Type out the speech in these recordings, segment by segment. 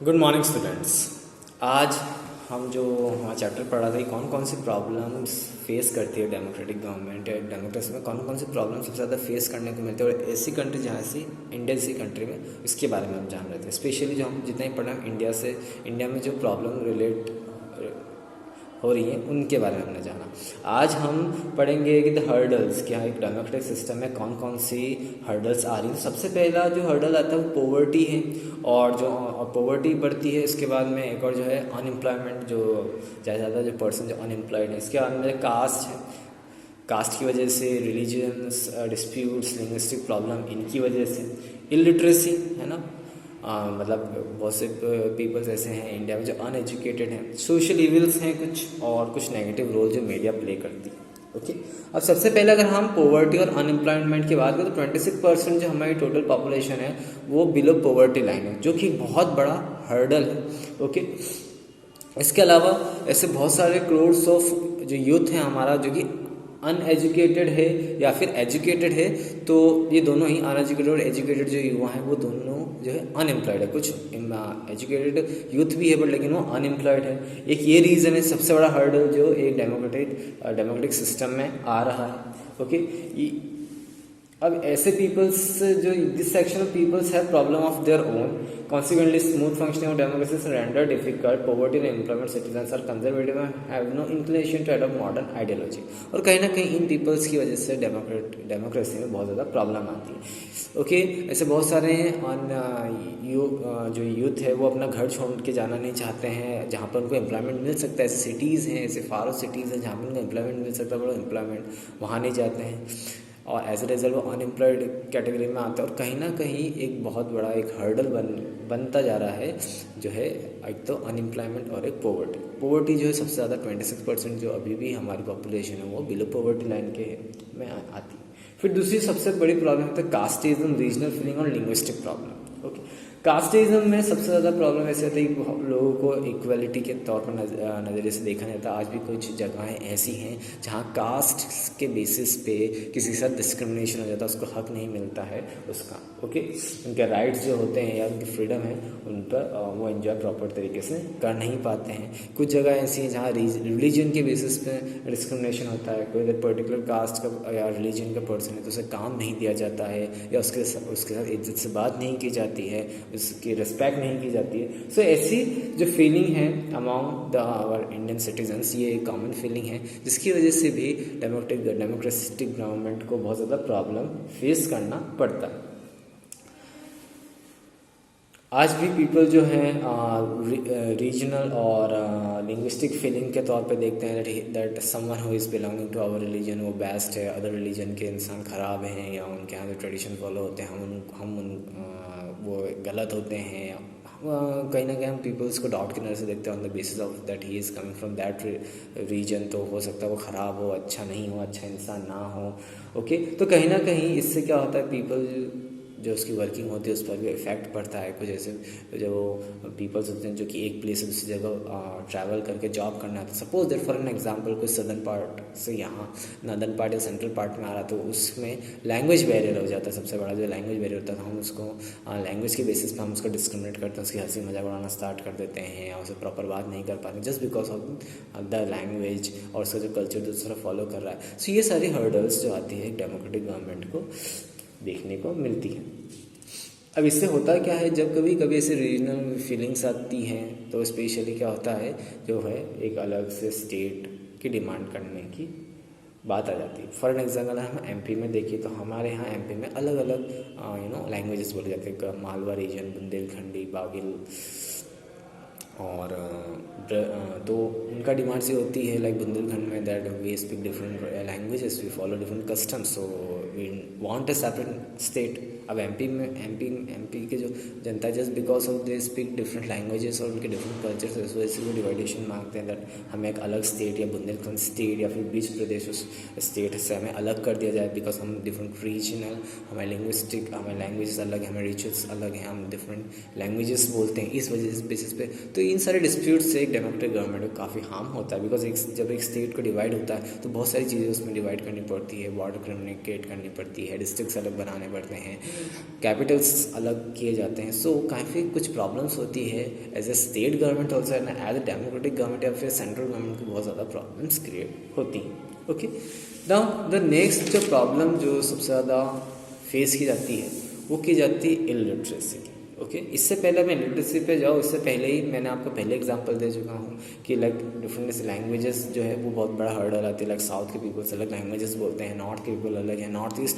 Good morning students. आज हम जो हमारा चैप्टर पढ़ा था कि कौन कौन सी प्रॉब्लम्स फेस करती है डेमोक्रेटिक गवर्नमेंट या डेमोक्रेसी में, कौन कौन सी प्रॉब्लम सबसे ज़्यादा फेस करने को मिलती है, और ऐसी कंट्री जहाँ से इंडिया जैसी कंट्री में इसके बारे में हम जान रहे थे। स्पेशली जो हम जितना ही पढ़ा इंडिया में जो प्रॉब्लम रिलेट हो रही हैं उनके बारे में हमने जाना। आज हम पढ़ेंगे कि द हर्डल्स, क्या एक डेमोक्रेटिक सिस्टम में कौन कौन सी हर्डल्स आ रही हैं। सबसे पहला जो हर्डल आता है वो पॉवर्टी है, और जो पॉवर्टी बढ़ती है इसके बाद में एक और जो है अनएम्प्लॉयमेंट, जो ज़्यादा जो पर्सन जो अनएम्प्लॉयड है। इसके बाद में कास्ट है, कास्ट की वजह से, रिलीजियंस डिस्प्यूट्स, लिंग्विस्टिक प्रॉब्लम इनकी वजह से, इलिटरेसी है ना, मतलब बहुत से पीपल्स ऐसे हैं इंडिया में जो अनएजुकेटेड हैं, सोशल इविल्स हैं कुछ, और कुछ नेगेटिव रोल जो मीडिया प्ले करती है। ओके, अब सबसे पहले अगर हम पॉवर्टी और अनएम्प्लॉयमेंट की बात करें तो 26% जो हमारी टोटल पॉपुलेशन है वो बिलो पॉवर्टी लाइन है, जो कि बहुत बड़ा हर्डल है। ओके, इसके अलावा ऐसे बहुत सारे करोड्स ऑफ जो यूथ है हमारा जो कि अनएजुकेटेड है या फिर एजुकेटेड है, तो ये दोनों ही अनएजुकेटेड और एजुकेटेड जो युवा हैं वो दोनों जो है अनएम्प्लॉयड है। कुछ एजुकेटेड यूथ भी है बट लेकिन वो अनएम्प्लॉयड है। एक ये रीज़न है सबसे बड़ा हर्डल जो एक डेमोक्रेटिक सिस्टम में आ रहा है। ओके, अब ऐसे पीपल्स जो this section of peoples have problem of their own, consequently smooth functioning of democracy is rendered difficult, poverty and unemployment, citizens are conservative and have no inclination to adopt modern ideology। और कहीं ना कहीं in people's की वजह से democracy में बहुत ज़्यादा प्रॉब्लम आती है। ओके, ऐसे बहुत सारे जो यूथ है वो अपना घर छोड़ के जाना नहीं चाहते हैं जहाँ पर उनको एम्प्लॉयमेंट मिल सकता है। ऐसे सिटीज़ हैं, ऐसे फारो सिटीज़ हैं जहाँ पर उनको एम्प्लॉयमेंट मिल सकता है, बट एम्प्लॉयमेंट वहाँ नहीं जाते हैं और एज ए रिजल्ट वो अनएम्प्लॉयड कैटेगरी में आते हैं। और कहीं ना कहीं एक बहुत बड़ा एक हर्डल बनता जा रहा है जो है एक तो अनएम्प्लॉयमेंट और एक पॉवर्टी जो है सबसे ज़्यादा 26% जो अभी भी हमारी पॉपुलेशन है वो बिलो पॉवर्टी लाइन के में आती है। फिर दूसरी सबसे बड़ी प्रॉब्लम है तो कास्टिज्म, रीजनल फीलिंग और लिंग्विस्टिक प्रॉब्लम। ओके, कास्टिज्म में सबसे ज़्यादा प्रॉब्लम ऐसे होती है कि लोगों को इक्वलिटी के तौर पर नज़रिए से देखा जाता है। आज भी कुछ जगहें ऐसी हैं जहाँ कास्ट के बेसिस पे किसी के साथ डिस्क्रिमिनेशन हो जाता है, उसको हक नहीं मिलता है उसका। ओके, उनके राइट्स जो होते हैं या उनकी फ्रीडम है उन पर वो एंजॉय प्रॉपर तरीके से कर नहीं पाते हैं। कुछ जगह ऐसी हैं जहाँ रिलीजन के बेसिस पे डिस्क्रिमिनेशन होता है। कोई अगर पर्टिकुलर कास्ट का या रिलीजन का पर्सन है तो उसे काम नहीं दिया जाता है या उसके साथ इज्जत से बात नहीं की जाती है, उसकी रिस्पेक्ट नहीं की जाती है। सो ऐसी जो फीलिंग है among the our Indian citizens, ये एक कॉमन फीलिंग है जिसकी वजह से भी डेमोक्रेटिक गवर्नमेंट को बहुत ज़्यादा प्रॉब्लम फेस करना पड़ता है। आज भी पीपल जो हैं रीजनल और लिंग्विस्टिक फीलिंग के तौर पे देखते हैं that someone who is belonging to our religion वो बेस्ट है, अदर रिलीजन के इंसान ख़राब हैं या उनके यहाँ जो ट्रेडिशन फॉलो होते हैं वो गलत होते हैं। कहीं ना कहीं हम पीपल्स को डाउट की नज़र से देखते हैं on the basis of that he is coming from that region, तो हो सकता है वो ख़राब हो, अच्छा नहीं हो, अच्छा इंसान ना हो। ओके, तो कहीं ना कहीं इससे क्या होता है, पीपल जो उसकी वर्किंग होती है उस पर भी इफेक्ट पड़ता है। कुछ ऐसे जो पीपल्स होते हैं जो कि एक प्लेस से दूसरी जगह ट्रैवल करके जॉब करना आता है। Suppose that for an example कोई सदर्न पार्ट से यहाँ नॉर्दर्न पार्ट या सेंट्रल पार्ट में आ रहा, तो उसमें लैंग्वेज बैरियर हो जाता है। सबसे बड़ा जो लैंग्वेज बैरियर होता है हम उसको लैंग्वेज के बेसिस पर हम उसको डिस्क्रिमिनेट करते हैं, उसकी हंसी मजाक उड़ाना स्टार्ट कर देते हैं या उसे प्रॉपर बात नहीं कर पाते just because of the language और उसका जो कल्चर दूसरा फॉलो कर रहा है। सो ये सारी हर्डल्स जो आती है एक डेमोक्रेटिक गवर्नमेंट को देखने को मिलती है। अब इससे होता क्या है, जब कभी कभी ऐसे रीजनल फीलिंग्स आती हैं तो स्पेशली क्या होता है जो है एक अलग से स्टेट की डिमांड करने की बात आ जाती है। फॉर एग्जाम्पल अगर हम एमपी में देखिए तो हमारे यहाँ एमपी में अलग अलग लैंग्वेजेस बोले जाते हैं। मालवा रीजन, बुंदेलखंडी, बागिल और तो उनका डिमांड्स ये होती है लाइक बुंदेलखंड में that we speak different languages, we follow different customs, so we want a separate state. अब एमपी के जो जनता है just because of they speak different languages और उनके डिफरेंट कल्चर्स इस वजह से वो डिवाइडेशन मांगते हैं दैट हमें एक अलग स्टेट या बुंदेलखंड स्टेट या फिर बीच प्रदेश स्टेट से हमें अलग कर दिया जाए बिकॉज हम डिफरेंट रीजनल, हमारे लैंग्वेजेस अलग हैं, हमारे रिचुअल्स अलग हैं, हम डिफरेंट लैंग्वेजेस बोलते हैं। इस वजह बेसिस पे तो इन सारे डिस्प्यूट से एक डेमोक्रेटिक गवर्नमेंट को काफ़ी हार्म होता है बिकॉज जब एक स्टेट को डिवाइड होता है तो बहुत सारी चीज़ें उसमें डिवाइड करनी पड़ती है, बॉर्डर कम्युनिकेट करनी पड़ती है, डिस्ट्रिक्ट्स अलग बनाने पड़ते हैं, कैपिटल्स अलग किए जाते हैं। सो काफ़ी कुछ प्रॉब्लम्स होती है as a state government also and as a democratic government या फिर सेंट्रल गवर्नमेंट को बहुत ज़्यादा प्रॉब्लम्स क्रिएट होती हैं। ओके, नाउ द नेक्स्ट जो प्रॉब्लम जो सबसे ज़्यादा फेस की जाती है वो की जाती है इलिटरेसी। ओके, इससे पहले मैं लिटरेसी पे जाऊँ, इससे पहले ही मैंने आपको पहले एग्जांपल दे चुका हूँ कि लाइक डिफरेंट लैंग्वेजेस जो है वो बहुत बड़ा हर्डल आती है। लाइक साउथ के पीपल्स अलग लैंग्वेजेस बोलते हैं, नॉर्थ के पीपल अलग हैं, नॉर्थ ईस्ट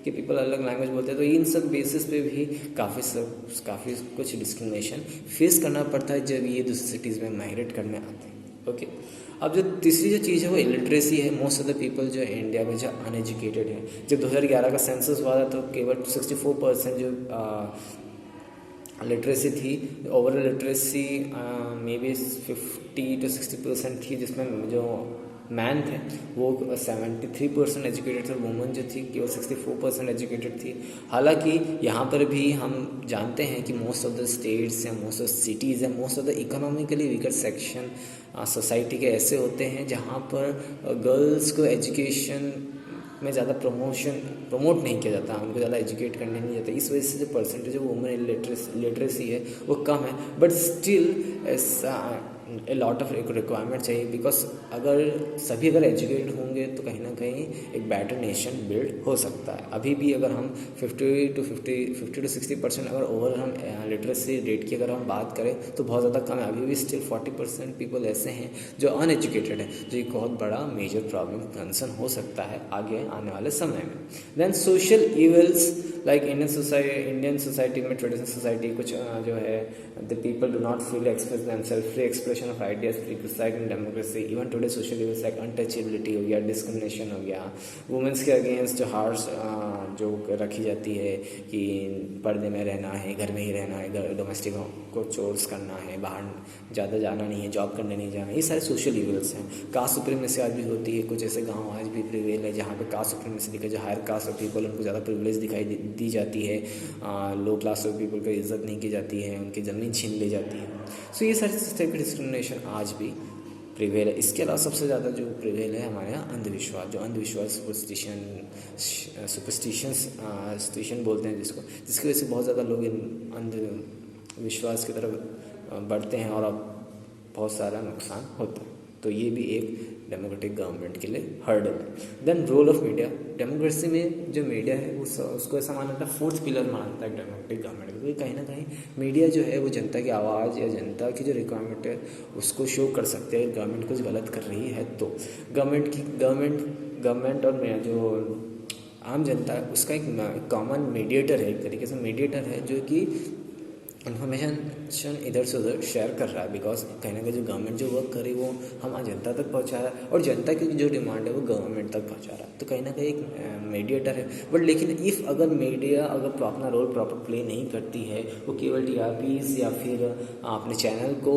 के पीपल अलग लैंग्वेज बोलते हैं। तो इन सब बेसिस पे भी काफ़ी कुछ डिस्क्रिमिनेशन फेस करना पड़ता है जब ये दूसरी सिटीज़ में माइग्रेट करने आते हैं। ओके, अब जो तीसरी जो चीज़ है वो इलिटरेसी है। मोस्ट ऑफ द पीपल जो इंडिया में जो अनएजुकेटेड है, जब 2011 का सेंसस हुआ था तो केवल 64% जो लिटरेसी थी, overall literacy may be 50 to 60% थी, जिसमें जो मैन थे वो 73% एजुकेटेड थे, वुमन जो थी केवल 64% एजुकेटेड थी। हालांकि यहाँ पर भी हम जानते हैं कि मोस्ट ऑफ द स्टेट्स या मोस्ट ऑफ सिटीज़ या most of the economically weaker section society के ऐसे होते हैं जहाँ पर गर्ल्स को एजुकेशन में ज़्यादा प्रमोट नहीं किया जाता, उनको ज़्यादा एजुकेट करने नहीं जाता। इस वजह से जो परसेंटेज ऑफ वुमेन लिटरेसी है वो कम है, but still a lot of requirement चाहिए। बिकॉज सभी अगर एजुकेटेड होंगे तो कहीं ना कहीं एक बेटर नेशन बिल्ड हो सकता है। अभी भी अगर हम 50 to 60% अगर ओवरऑल हम लिटरेसी रेट की अगर हम बात करें तो बहुत ज़्यादा कम है। अभी भी स्टिल 40% पीपल ऐसे हैं जो अनएजुकेटेड हैं, जो एक बहुत बड़ा मेजर प्रॉब्लम कंसर्न हो सकता है आगे आने वाले समय में। Then social evils like Indian society में, ट्रेडिशनल सोसाइटी कुछ जो है the people do not freely express themselves, free expression of ideas, free criticise and democracy. Even today social evils like untouchability हो गया, डिस्क्रिमिनेशन हो गया, वुमेंस के against जो हार्श जो रखी जाती है कि पर्दे में रहना है, घर में ही रहना है, डोमेस्टिक को चोर्स करना है, बाहर ज़्यादा जाना नहीं है, जॉब करने नहीं जाना है, ये सारे सोशल इवल्स हैं। कास्ट सुप्रीमेसी आज भी होती है, कुछ ऐसे गाँव आज भी प्रिवेल है जहाँ पे कास्ट सुप्रीमेसी दिखाई, जो हायर कास्ट ऑफ पीपल उनको ज़्यादा प्रिविलेज दिखाई दी जाती है, लो क्लास ऑफ पीपल को इज्जत नहीं की जाती है, उनकी ज़मीन छीन ली जाती है। सो ये सारी टाइप की डिस्क्रिमिनेशन आज भी प्रिवेल है। इसके अलावा सबसे ज़्यादा जो प्रिवेल है हमारे यहाँ अंधविश्वास, जो अंधविश्वास सुपरस्टिशन बोलते हैं जिसकी वजह से बहुत ज़्यादा लोग अंधविश्वास की तरफ बढ़ते हैं और अब बहुत सारा नुकसान होता है। तो ये भी एक डेमोक्रेटिक गवर्नमेंट के लिए हर्डल है। Then role of media, democracy में जो मीडिया है उसको ऐसा माना जाता है फोर्थ पिलर माना जाता है डेमोक्रेटिक गवर्नमेंट का, क्योंकि कहीं ना कहीं मीडिया जो है वो जनता की आवाज़ या जनता की जो रिक्वायरमेंट है उसको शो कर सकते हैं। गवर्नमेंट कुछ गलत कर रही है तो गवर्नमेंट और जो आम जनता है उसका एक कॉमन मीडिएटर है, एक तरीके से मीडिएटर है जो कि इन्फॉर्मेशन इधर से उधर शेयर कर रहा है। बिकॉज कहीं ना कहीं जो गवर्नमेंट जो वर्क कर रही है वो हम जनता तक पहुंचा रहा है और जनता की जो डिमांड है वो गवर्नमेंट तक पहुंचा रहा है। तो कहीं ना कहीं एक मीडिएटर है। बट लेकिन इफ़ अगर मीडिया अगर अपना रोल प्रॉपर प्ले नहीं करती है, वो केवल टीआरपीज़ या फिर अपने चैनल को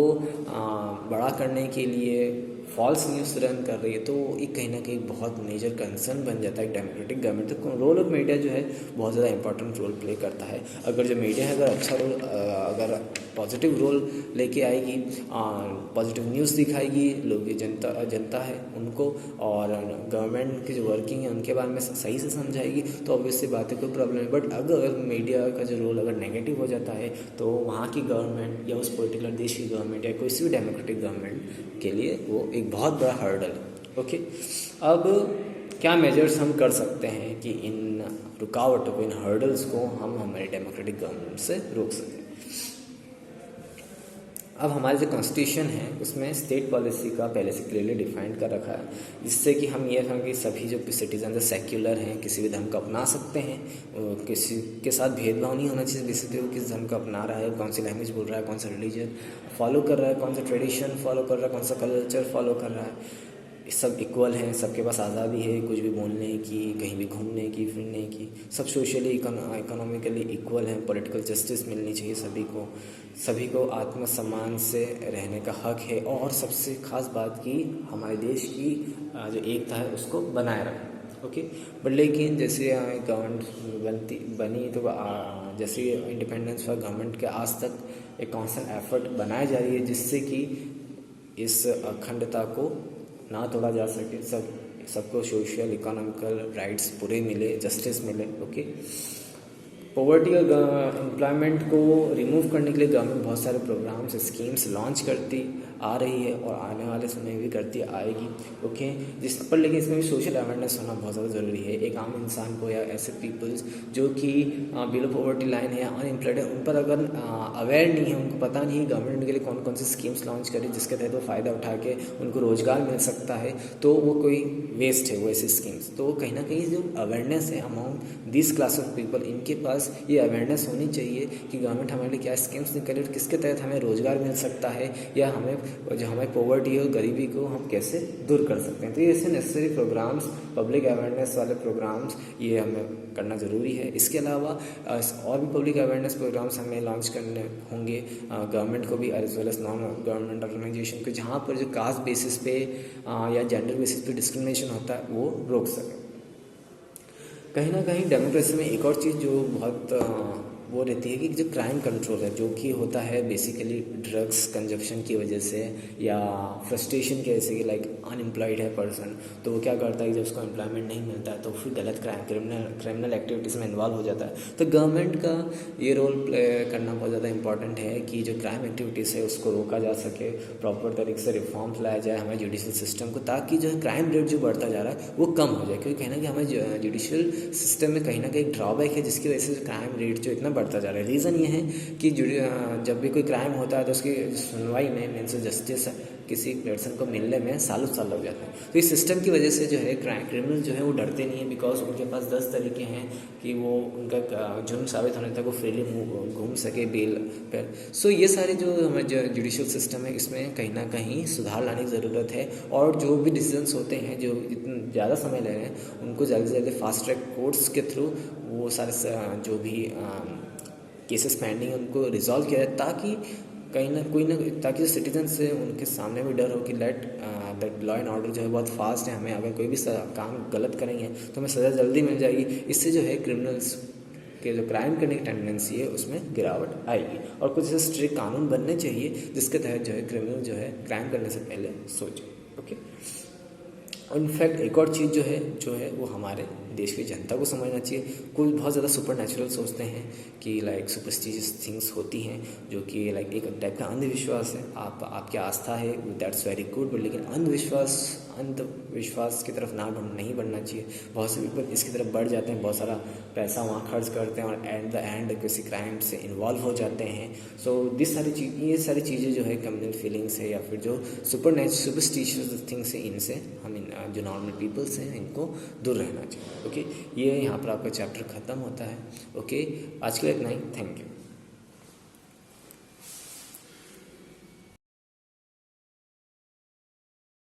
बड़ा करने के लिए फॉल्स न्यूज़ रन कर रही है, तो एक कहीं ना कहीं बहुत मेजर कंसर्न बन जाता है डेमोक्रेटिक गवर्नमेंट। तो रोल ऑफ मीडिया जो है बहुत ज़्यादा इंपॉर्टेंट रोल प्ले करता है। अगर जो मीडिया है अगर अच्छा रोल अगर पॉजिटिव रोल लेके आएगी, पॉजिटिव न्यूज़ दिखाएगी, लोग जनता है उनको और गवर्नमेंट की जो वर्किंग है उनके बारे में सही से समझाएगी, तो ऑब्वियसली बात है कोई प्रॉब्लम नहीं। बट अगर मीडिया का जो रोल अगर नेगेटिव हो जाता है तो वहाँ की गवर्नमेंट या उस पर्टिकुलर देश की गवर्नमेंट या किसी भी डेमोक्रेटिक गवर्नमेंट के लिए वो एक बहुत बड़ा हर्डल है। ओके, अब क्या मेजर्स हम कर सकते हैं कि इन रुकावटों को, इन हर्डल्स को हम हमारे डेमोक्रेटिक गवर्नमेंट से रोक सकें। अब हमारे जो कॉन्स्टिट्यूशन है उसमें स्टेट पॉलिसी का पहले से क्लियरली डिफाइंड कर रखा है, जिससे कि हम ये हम कि सभी जो सिटीजन जो सेक्युलर हैं किसी भी धर्म को अपना सकते हैं, किसी के साथ भेदभाव नहीं होना चाहिए बेसिकली वो किस धर्म को अपना रहा है, कौन सी लैंग्वेज बोल रहा है, कौन सा रिलीजन फॉलो कर रहा है, कौन सा ट्रेडिशन फॉलो कर रहा है, कौन सा कल्चर फॉलो कर रहा है, सब इक्वल हैं, सबके पास आज़ादी है कुछ भी बोलने की, कहीं भी घूमने की, फिरने की, सब सोशली इकोनॉमिकली इक्वल हैं, पॉलिटिकल जस्टिस मिलनी चाहिए सभी को आत्मसम्मान से रहने का हक है, और सबसे खास बात की हमारे देश की जो एकता है उसको बनाए रखें। ओके, बट लेकिन जैसे गवर्नमेंट बनी तो जैसे इंडिपेंडेंस फॉर गवर्नमेंट के आज तक एक कॉन्स्टेंट एफर्ट बनाई जा रही है जिससे कि इस अखंडता को ना तोड़ा जा सके, सबको सोशल इकोनॉमिकल राइट्स पूरे मिले, जस्टिस मिले। ओके, पॉवर्टी और एम्प्लॉयमेंट को रिमूव करने के लिए गवर्नमेंट बहुत सारे प्रोग्राम्स स्कीम्स लॉन्च करती आ रही है और आने वाले समय में भी करती आएगी। ओके, जिस पर लेकिन इसमें भी सोशल अवेयरनेस होना बहुत ज़्यादा ज़रूरी है। एक आम इंसान को या ऐसे पीपल्स जो कि बिलो पॉवर्टी लाइन है, अनएम्प्लॉयड है, उन पर अगर अवेयर नहीं है, उनको पता नहीं है गवर्नमेंट उनके लिए कौन कौन सी स्कीम्स लॉन्च करे जिसके तहत वो फ़ायदा उठा के उनको रोज़गार मिल सकता है, तो वो कोई वेस्ट है वो ऐसी स्कीम्स। तो कहीं ना कहीं जो अवेयरनेस है amount this class of people, इनके पास ये अवेयरनेस होनी चाहिए कि गवर्नमेंट हमारे लिए क्या स्कीम्स निकाले और किसके तहत हमें रोज़गार मिल सकता है, या हमें जो हमारी पॉवर्टी और गरीबी को हम कैसे दूर कर सकते हैं। तो ये ऐसे नेसेसरी प्रोग्राम्स, पब्लिक अवेयरनेस वाले प्रोग्राम्स ये हमें करना ज़रूरी है। इसके अलावा और भी पब्लिक अवेयरनेस प्रोग्राम्स हमें लॉन्च करने होंगे गवर्नमेंट को भी as well as non government organisation को, जहाँ पर जो कास्ट बेसिस पे या जेंडर बेसिस पे डिस्क्रिमिनेशन होता है वो रोक सके। कहीं ना कहीं डेमोक्रेसी में एक और चीज़ जो बहुत वो रहती है कि जो क्राइम कंट्रोल है, जो कि होता है बेसिकली ड्रग्स कंजप्शन की वजह से या फ्रस्ट्रेशन की वजह से, कि लाइक अनएम्प्लॉयड है पर्सन, तो वो क्या करता है जब उसको एम्प्लॉयमेंट नहीं मिलता है तो फिर गलत क्रिमिनल एक्टिविटीज़ में इन्वॉल्व हो जाता है। तो गवर्नमेंट का ये रोल प्ले करना बहुत ज़्यादा इंपॉर्टेंट है कि जो क्राइम एक्टिविटीज़ है उसको रोका जा सके, प्रॉपर तरीके से रिफॉर्म्स लाया जाए हमारे जुडिशल सिस्टम को, ताकि जो है क्राइम रेट जो बढ़ता जा रहा है वो कम हो जाए। क्योंकि कहीं ना कहीं हमारे जुडिशल सिस्टम में कहीं ना कहीं ड्रॉबैक है जिसकी वजह से क्राइम रेट जो इतना बढ़ता जा रहा है। रीज़न ये है कि जब भी कोई क्राइम होता है तो उसकी सुनवाई में मीन्स जस्टिस किसी पर्सन को मिलने में सालों साल लग जाते हैं। तो इस सिस्टम की वजह से जो है क्रिमिनल जो है वो डरते नहीं है, बिकॉज उनके पास 10 तरीके हैं कि वो उनका जुर्म साबित होने तक वो फ्रीली घूम सके बेल पर। सो ये सारे जो हमारे जुडिशल सिस्टम है इसमें कहीं ना कहीं सुधार लाने की ज़रूरत है। और जो भी डिसीजंस होते हैं जो इतना ज़्यादा समय ले रहे हैं उनको जल्दी से जल्दी फास्ट ट्रैक कोर्ट्स के थ्रू वो सारे जो भी केसेस पेंडिंग उनको रिजॉल्व किया जाए, ताकि कहीं ना कोई ना ताकि जो सिटीजन्स से उनके सामने भी डर हो कि दैट लॉ एंड ऑर्डर जो है बहुत फास्ट है, हमें अगर कोई भी काम गलत करेंगे तो हमें सज़ा जल्दी मिल जाएगी। इससे जो है क्रिमिनल्स के जो क्राइम करने की टेंडेंसी है उसमें गिरावट आएगी। और कुछ ऐसे स्ट्रिक्ट कानून बनने चाहिए जिसके तहत जो है क्रिमिनल जो है क्राइम करने से पहले सोचे। ओके, और इनफैक्ट एक और चीज़ जो है वो हमारे देश की जनता को समझना चाहिए। कोई बहुत ज़्यादा सुपर नेचुरल सोचते हैं कि लाइक सुपरस्टिशियस थिंग्स होती हैं जो कि लाइक एक टाइप का अंधविश्वास है, आपकी आस्था है, दैट्स वेरी गुड, बट लेकिन अंधविश्वास की तरफ नहीं बढ़ना चाहिए। बहुत से पीपल इसकी तरफ बढ़ जाते हैं, बहुत सारा पैसा वहाँ खर्च करते हैं और एट द एंड किसी क्राइम से इन्वॉल्व हो जाते हैं। सो ये सारी चीज़ें जो है कम्युनल फीलिंग्स है या फिर जो सुपरस्टिशियस थिंग्स है, इनसे हम जो नॉर्मल पीपल्स हैं इनको दूर रहना चाहिए। ओके, ये यहाँ पर आपका चैप्टर ख़त्म होता है। ओके, आज के लिए इतना ही। Thank you.